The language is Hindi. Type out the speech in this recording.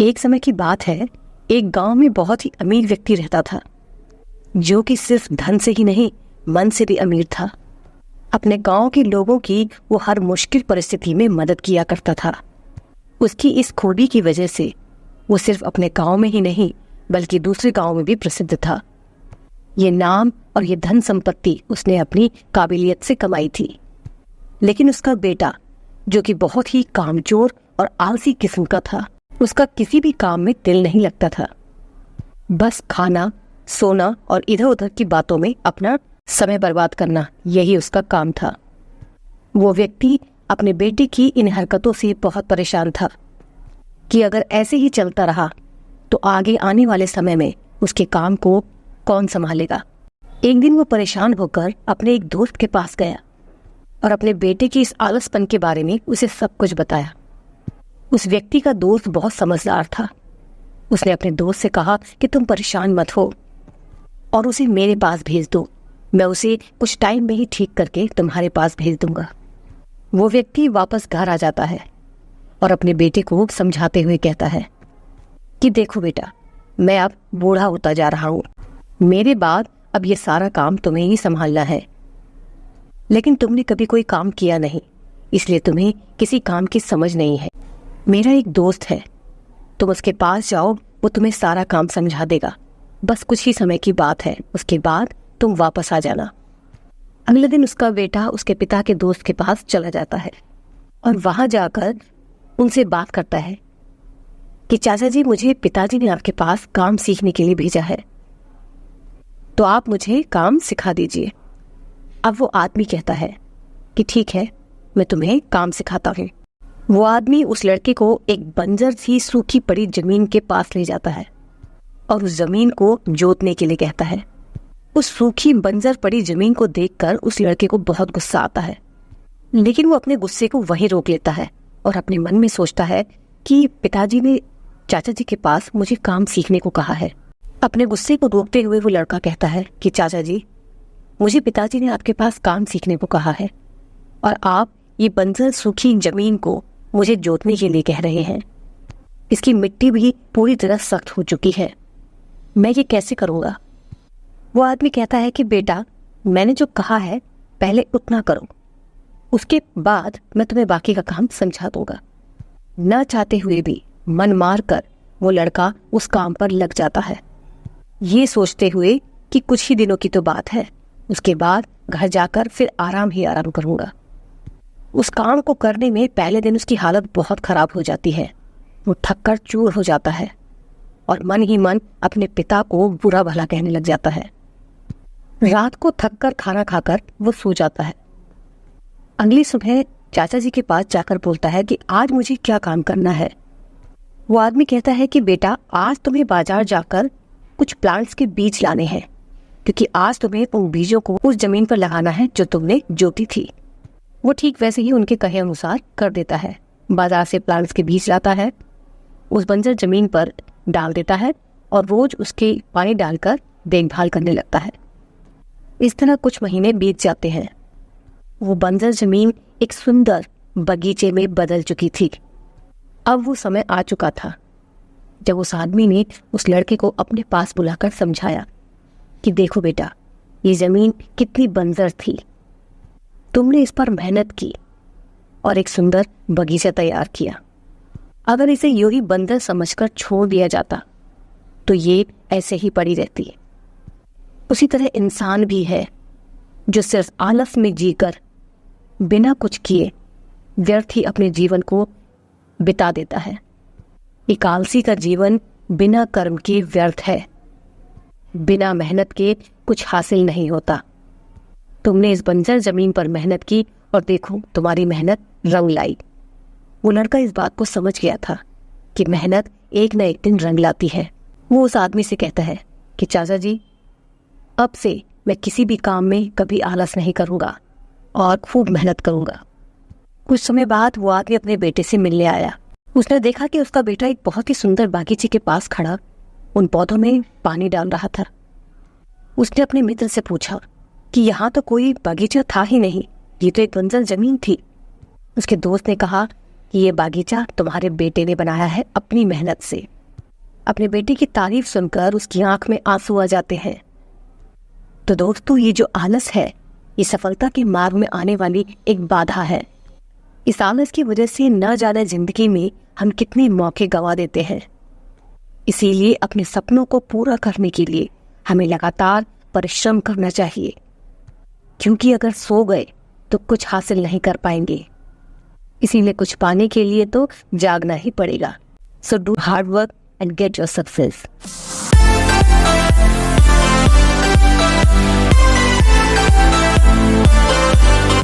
एक समय की बात है, एक गांव में बहुत ही अमीर व्यक्ति रहता था, जो कि सिर्फ धन से ही नहीं, मन से भी अमीर था। अपने गांव के लोगों की वो हर मुश्किल परिस्थिति में मदद किया करता था। उसकी इस खूबी की वजह से वो सिर्फ अपने गांव में ही नहीं, बल्कि दूसरे गांव में भी प्रसिद्ध था। ये नाम और ये धन संपत्ति उसने अपनी काबिलियत से कमाई थी। लेकिन उसका बेटा, जो कि बहुत ही कामचोर और आलसी किस्म का था, उसका किसी भी काम में दिल नहीं लगता था। बस खाना, सोना और इधर उधर की बातों में अपना समय बर्बाद करना, यही उसका काम था। वो व्यक्ति अपने बेटे की इन हरकतों से बहुत परेशान था कि अगर ऐसे ही चलता रहा तो आगे आने वाले समय में उसके काम को कौन संभालेगा। एक दिन वो परेशान होकर अपने एक दोस्त के पास गया और अपने बेटे की इस आलसपन के बारे में उसे सब कुछ बताया। उस व्यक्ति का दोस्त बहुत समझदार था। उसने अपने दोस्त से कहा कि तुम परेशान मत हो और उसे मेरे पास भेज दो, मैं उसे कुछ टाइम में ही ठीक करके तुम्हारे पास भेज दूंगा। वो व्यक्ति वापस घर आ जाता है और अपने बेटे को समझाते हुए कहता है कि देखो बेटा, मैं अब बूढ़ा होता जा रहा हूँ, मेरे बाद अब ये सारा काम तुम्हें ही संभालना है। लेकिन तुमने कभी कोई काम किया नहीं, इसलिए तुम्हें किसी काम की समझ नहीं है। मेरा एक दोस्त है, तुम उसके पास जाओ, वो तुम्हें सारा काम समझा देगा। बस कुछ ही समय की बात है, उसके बाद तुम वापस आ जाना। अगले दिन उसका बेटा उसके पिता के दोस्त के पास चला जाता है और वहां जाकर उनसे बात करता है कि चाचा जी, मुझे पिताजी ने आपके पास काम सीखने के लिए भेजा है, तो आप मुझे काम सिखा दीजिए। अब वो आदमी कहता है कि ठीक है, मैं तुम्हें काम सिखाता हूँ। वो आदमी उस लड़के को एक बंजर सी सूखी पड़ी जमीन के पास ले जाता है और उस जमीन को जोतने के लिए कहता है। उस सूखी बंजर पड़ी जमीन को देखकर उस लड़के को बहुत गुस्सा आता है, लेकिन वो अपने गुस्से को वहीं रोक लेता है और अपने मन में सोचता है कि पिताजी ने चाचा जी के पास मुझे काम सीखने को कहा है। अपने गुस्से को रोकते हुए वो लड़का कहता है कि चाचा जी, मुझे पिताजी ने आपके पास काम सीखने को कहा है और आप ये बंजर सूखी जमीन को मुझे जोतने के लिए कह रहे हैं। इसकी मिट्टी भी पूरी तरह सख्त हो चुकी है, मैं ये कैसे करूँगा। वो आदमी कहता है कि बेटा, मैंने जो कहा है पहले उतना करो, उसके बाद मैं तुम्हें बाकी का काम समझा दूंगा। न चाहते हुए भी मन मार कर वो लड़का उस काम पर लग जाता है, ये सोचते हुए कि कुछ ही दिनों की तो बात है, उसके बाद घर जाकर फिर आराम ही आराम करूंगा। उस काम को करने में पहले दिन उसकी हालत बहुत खराब हो जाती है। वो थककर चूर हो जाता है और मन ही मन अपने पिता को बुरा भला कहने लग जाता है। रात को थककर खाना खाकर वो सो जाता है। अगली सुबह चाचा जी के पास जाकर बोलता है कि आज मुझे क्या काम करना है। वो आदमी कहता है कि बेटा, आज तुम्हें बाजार जाकर कुछ प्लांट्स के बीज लाने हैं, क्योंकि आज तुम्हें उन बीजों को उस जमीन पर लगाना है जो तुमने जोती थी। वो ठीक वैसे ही उनके कहे अनुसार कर देता है। बाजार से प्लांट्स के बीज लाता है, उस बंजर जमीन पर डाल देता है और रोज उसके पानी डालकर देखभाल करने लगता है। इस तरह कुछ महीने बीत जाते हैं। वो बंजर जमीन एक सुंदर बगीचे में बदल चुकी थी। अब वो समय आ चुका था जब उस आदमी ने उस लड़के को अपने पास बुलाकर समझाया कि देखो बेटा, ये जमीन कितनी बंजर थी, तुमने इस पर मेहनत की और एक सुंदर बगीचा तैयार किया। अगर इसे यूं ही बंजर समझकर छोड़ दिया जाता तो ये ऐसे ही पड़ी रहती। उसी तरह इंसान भी है, जो सिर्फ आलस में जीकर बिना कुछ किए व्यर्थ ही अपने जीवन को बिता देता है। एक आलसी का जीवन बिना कर्म के व्यर्थ है, बिना मेहनत के कुछ हासिल नहीं होता। तुमने इस बंजर जमीन पर मेहनत की और देखो तुम्हारी मेहनत रंग लाई। वो लड़का इस बात को समझ गया था कि मेहनत एक न एक दिन रंग लाती है। वो उस आदमी से कहता है कि चाचा जी, अब से मैं किसी भी काम में कभी आलस नहीं करूँगा और खूब मेहनत करूँगा। कुछ समय बाद वो आदमी अपने बेटे से मिलने आया। उसने देखा कि उसका बेटा एक बहुत ही सुंदर बागीचे के पास खड़ा उन पौधों में पानी डाल रहा था। उसने अपने मित्र से पूछा कि यहाँ तो कोई बगीचा था ही नहीं, ये तो एक बंजर जमीन थी। उसके दोस्त ने कहा कि ये बागीचा तुम्हारे बेटे ने बनाया है अपनी मेहनत से। अपने बेटे की तारीफ सुनकर उसकी आंख में आंसू आ जाते हैं। तो दोस्तों, ये जो आलस है, ये सफलता के मार्ग में आने वाली एक बाधा है। इस आलस की वजह से न जाने जिंदगी में हम कितने मौके गंवा देते हैं। इसीलिए अपने सपनों को पूरा करने के लिए हमें लगातार परिश्रम करना चाहिए, क्योंकि अगर सो गए तो कुछ हासिल नहीं कर पाएंगे। इसीलिए कुछ पाने के लिए तो जागना ही पड़ेगा। So do hard work and get your success.